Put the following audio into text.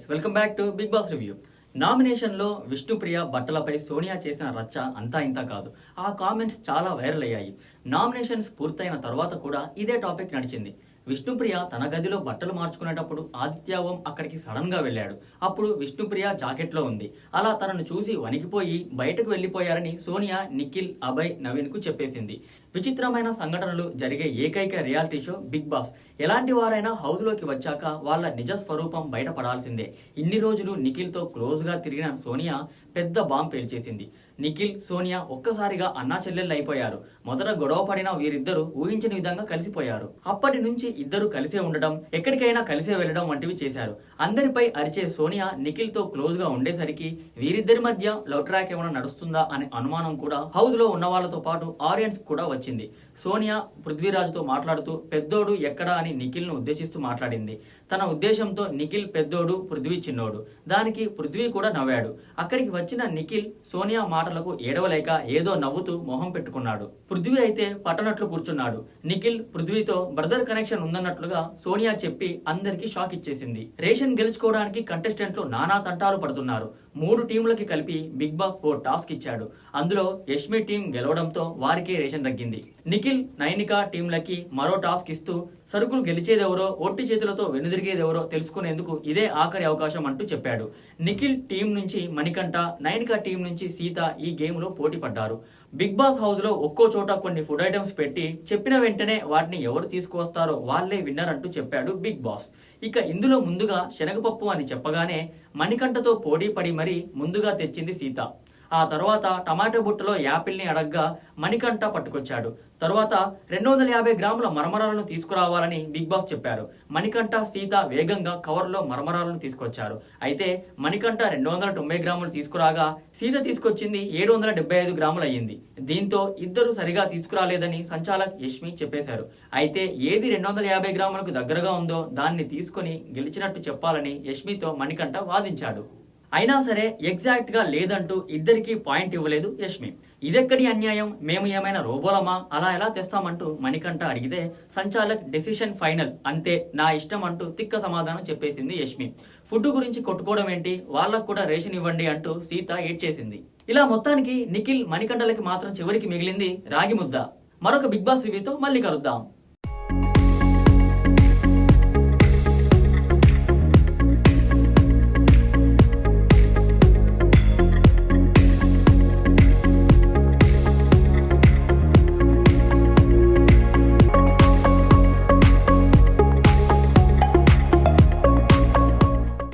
Viewers welcome back to Bigg Boss review. నామినేషన్లో విష్ణుప్రియ బట్టలపై సోనియా చేసిన రచ్చ అంతా ఇంత కాదు. ఆ కామెంట్స్ చాలా వైరల్ అయ్యాయి. నామినేషన్స్ పూర్తయిన తర్వాత కూడా ఇదే టాపిక్ నడిచింది. విష్ణుప్రియ తన గదిలో బట్టలు మార్చుకునేటప్పుడు ఆదిత్య ఓం అక్కడికి సడన్ గా వెళ్ళాడు. అప్పుడు విష్ణుప్రియ జాకెట్లో ఉంది. అలా తనను చూసి వణికిపోయి బయటకు వెళ్లిపోయారని సోనియా, నిఖిల్, అభయ్, నవీన్ కు చెప్పేసింది. విచిత్రమైన సంఘటనలు జరిగే ఏకైక రియాలిటీ షో బిగ్ బాస్. ఎలాంటి వారైనా హౌస్ లోకి వచ్చాక వాళ్ళ నిజ స్వరూపం బయటపడాల్సిందే. ఇన్ని రోజులు నిఖిల్ తో క్లోజ్ గా తిరిగిన సోనియా పెద్ద బాంబ్ పేల్చేసింది. నిఖిల్, సోనియా ఒక్కసారిగా అన్నా చెల్లెళ్ళు అయిపోయారు. మొదట గొడవ పడిన వీరిద్దరూ ఊహించని విధంగా కలిసిపోయారు. అప్పటి నుంచి ఇద్దరు కలిసే ఉండడం, ఎక్కడికైనా కలిసే వెళ్లడం వంటివి చేశారు. అందరిపై అరిచే సోనియా నిఖిల్ తో క్లోజ్ గా ఉండేసరికి వీరిద్దరి మధ్య లవ్ ట్రాక్ ఏమైనా నడుస్తుందా అనే అనుమానం కూడా హౌస్ లో ఉన్న వాళ్ళతో పాటు ఆడియన్స్ కూడా వచ్చింది. సోనియా పృథ్వీరాజుతో మాట్లాడుతూ పెద్దోడు ఎక్కడా అని నిఖిల్ ను ఉద్దేశిస్తూ మాట్లాడింది. తన ఉద్దేశంతో నిఖిల్ పెద్దోడు, పృథ్వీ చిన్నోడు. దానికి పృథ్వీ కూడా నవ్వాడు. అక్కడికి వచ్చిన నిఖిల్ సోనియా మాటలకు ఏడవలేక ఏదో నవ్వుతూ మొహం పెట్టుకున్నాడు. పృథ్వీ అయితే పట్టనట్లు కూర్చున్నాడు. నిఖిల్ పృథ్వీతో బ్రదర్ కనెక్షన్ ఉందన్నట్లుగా సోనియా చెప్పి అందరికీ షాక్ ఇచ్చేసింది. రేషన్ గెలుచుకోవడానికి కంటెస్టెంట్లు నానా తంటాలు పడుతున్నారు. 3 టీంలకి కలిపి బిగ్ బాస్ ఓ టాస్క్ ఇచ్చాడు. అందులో యష్మి టీం గెలవడంతో వారికే రేషన్ తగ్గింది. నిఖిల్, నైనిక టీంలకి మరో టాస్క్ ఇస్తూ సరుకులు గెలిచేదెవరో, ఒట్టి చేతులతో వెనుదిరిగేదెవరో తెలుసుకునేందుకు ఇదే ఆఖరి అవకాశం అంటూ చెప్పాడు. నిఖిల్ టీం నుంచి మణికంఠ, నైనిక టీం నుంచి సీత ఈ గేమ్ లో పోటీ పడ్డారు. బిగ్ బాస్ హౌస్ లో ఒక్కో చోట కొన్ని ఫుడ్ ఐటమ్స్ పెట్టి చెప్పిన వెంటనే వాటిని ఎవరు తీసుకువస్తారో వాళ్లే విన్నర్ అంటూ చెప్పాడు బిగ్ బాస్. ఇక ఇందులో ముందుగా శనగపప్పు అని చెప్పగానే మణికంఠతో పోటీ పడి మరీ ముందుగా తెచ్చింది సీత. ఆ తర్వాత టమాటో బుట్టలో యాపిల్ని అడగ్గా మణికంఠ పట్టుకొచ్చాడు. తర్వాత 250 గ్రాముల మరమరాలను తీసుకురావాలని బిగ్ బాస్ చెప్పారు. మణికంఠ, సీత వేగంగా కవర్లో మరమరాలను తీసుకొచ్చారు. అయితే మణికంఠ 290 గ్రాములు తీసుకురాగా సీత తీసుకొచ్చింది 775 గ్రాములు అయ్యింది. దీంతో ఇద్దరు సరిగా తీసుకురాలేదని సంచాలక్ యష్మి చెప్పేశారు. అయితే ఏది 250 గ్రాములకు దగ్గరగా ఉందో దాన్ని తీసుకుని గెలిచినట్టు చెప్పాలని యష్మితో మణికంఠ వాదించాడు. అయినా సరే ఎగ్జాక్ట్ గా లేదంటూ ఇద్దరికి పాయింట్ ఇవ్వలేదు యష్మి. ఇదెక్కడి అన్యాయం, మేము ఏమైనా రోబోలమా, అలా ఎలా తెస్తామంటూ మణికంఠ అడిగితే సంచాలక్ డెసిషన్ ఫైనల్, అంతే నా ఇష్టం అంటూ తిక్క సమాధానం చెప్పేసింది యష్మి. ఫుడ్ గురించి కొట్టుకోవడం ఏంటి, వాళ్ళకు కూడా రేషన్ ఇవ్వండి అంటూ సీత ఏడ్చేసింది. ఇలా మొత్తానికి నిఖిల్, మణికంఠలకి మాత్రం చివరికి మిగిలింది రాగి ముద్ద. మరొక బిగ్ బాస్ రివ్యూతో మళ్ళీ కలుద్దాం.